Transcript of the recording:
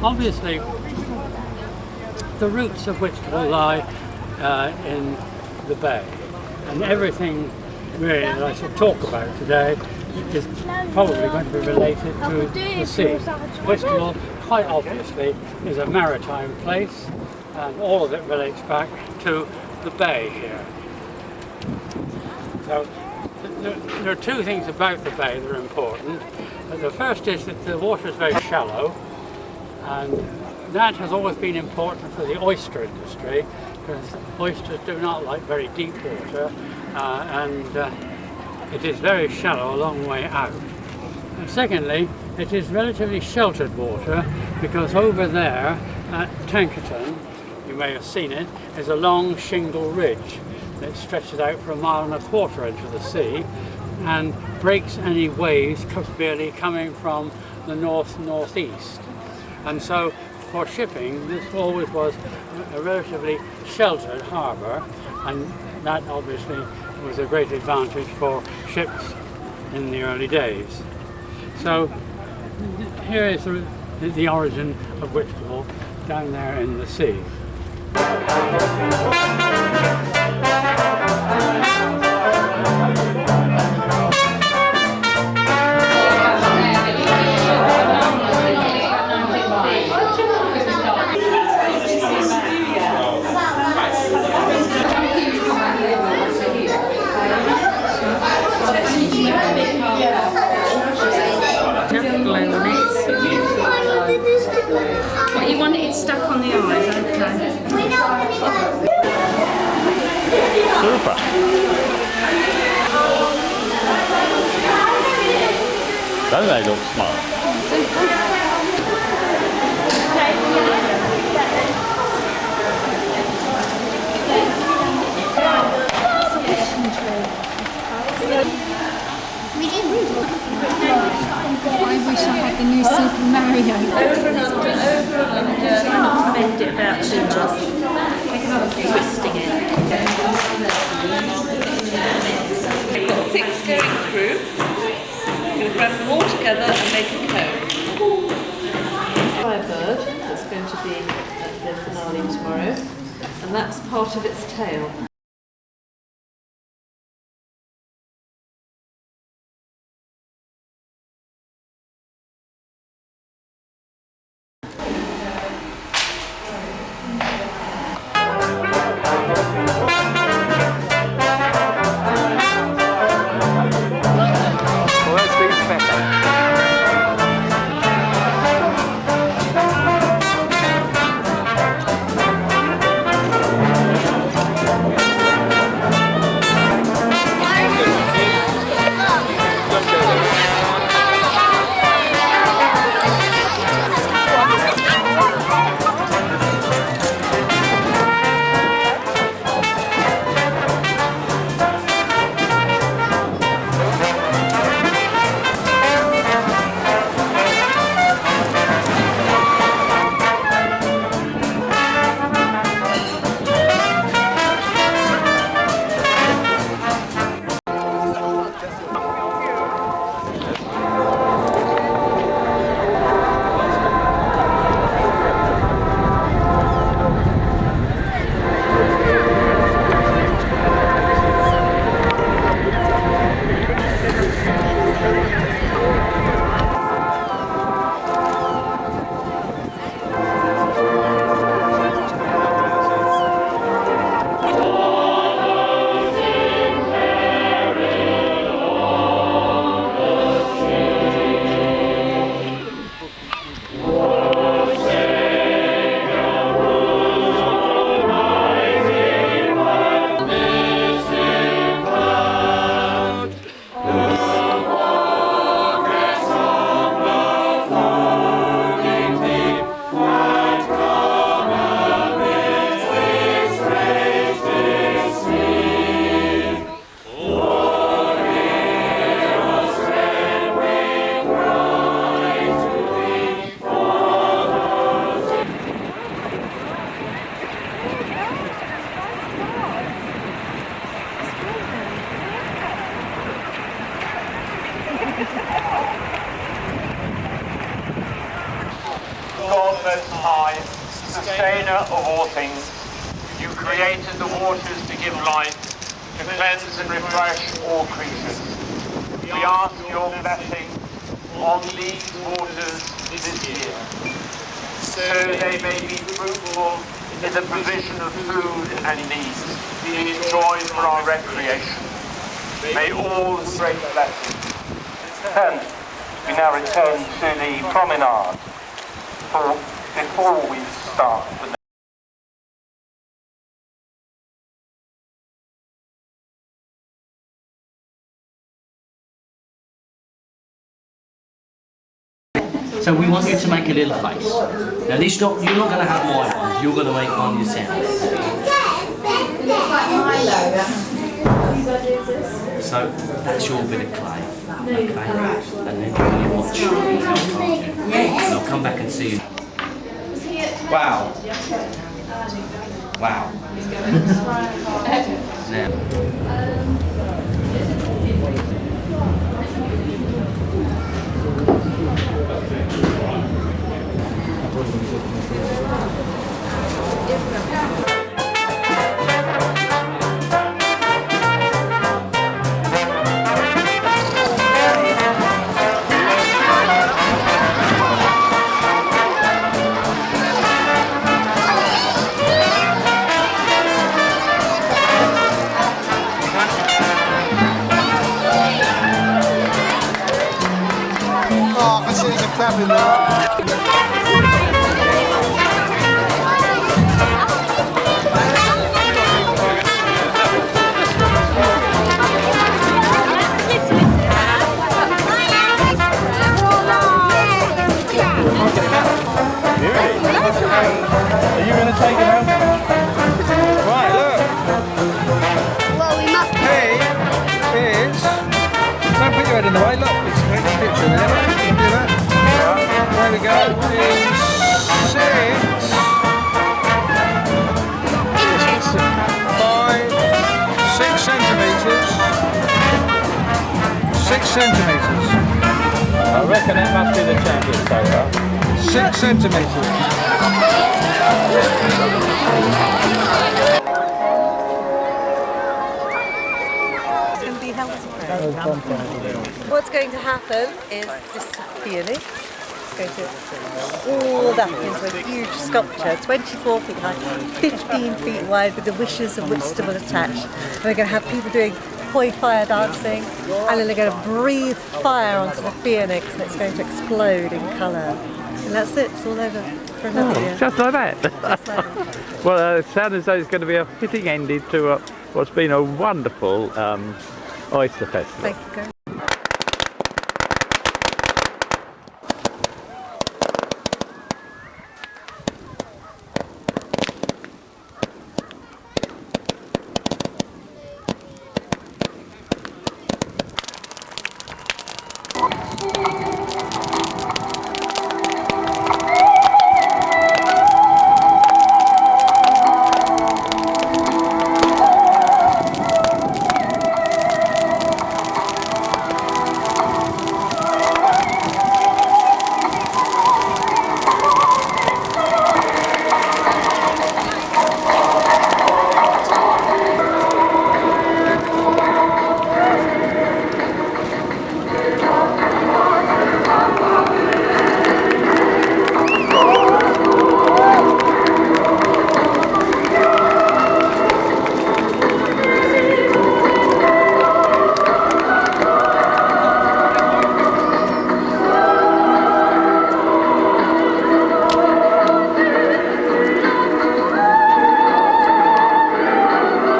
Obviously, the roots of Whitstable lie in the bay, and everything really that I shall talk about today is probably going to be related to the sea. Whitstable, quite obviously, is a maritime place, and all of it relates back to the bay here. So there are two things about the bay that are important. The first is that the water is very shallow, and that has always been important for the oyster industry, because oysters do not like very deep water, and it is very shallow a long way out. And secondly, it is relatively sheltered water, because over there at Tankerton, you may have seen it, is a long shingle ridge that stretches out for 1.25 miles into the sea and breaks any waves merely coming from the north-northeast. And so for shipping, this always was a relatively sheltered harbour, and that obviously was a great advantage for ships in the early days. So here is the origin of Whitstable, down there in the sea. What, you want it stuck on the eyes, okay? Super! Don't they look smart? I wish I had the new Super Mario. Over and try not to bend it about too much. Twisting it. We've got 6 going through. We're going to grab them all together and make a cone. Firebird that's going to be at the finale tomorrow, and that's part of its tail. Most High, sustainer of all things, you created the waters to give life, to cleanse and refresh all creatures. We ask your blessing on these waters this year, so they may be fruitful in the provision of food and needs, being enjoyed for our recreation. May all great blessings. We now return to the promenade before we start the So we want you to make a little face. Now this not, you're not going to have my one, you're going to make one yourself. So that's your bit of clay, okay? And then you're going to watch me help, can't you? And I'll come back and see you. Wow. Wow. Now. Oh, I can see there's a crab in there. Are you going to take it home? Right, look. Well, we must. Hey, it's... Don't put your head in the way, look, it's a great picture there. You can do that. There we go. In 6 centimetres. 6 centimetres. I reckon it must be the champion so far. 6 centimetres. What's going to happen is this phoenix is going to all that into a huge sculpture, 24 feet high, 15 feet wide, with the wishes of Whitstable attached. And we're going to have people doing koi fire dancing, and then they're going to breathe fire onto the phoenix, and it's going to explode in colour. And that's it, it's all over for another year. Just like that. Just like that. Well, it sounds as though it's going to be a fitting ending to what's been a wonderful Oyster Festival. Thank you very much.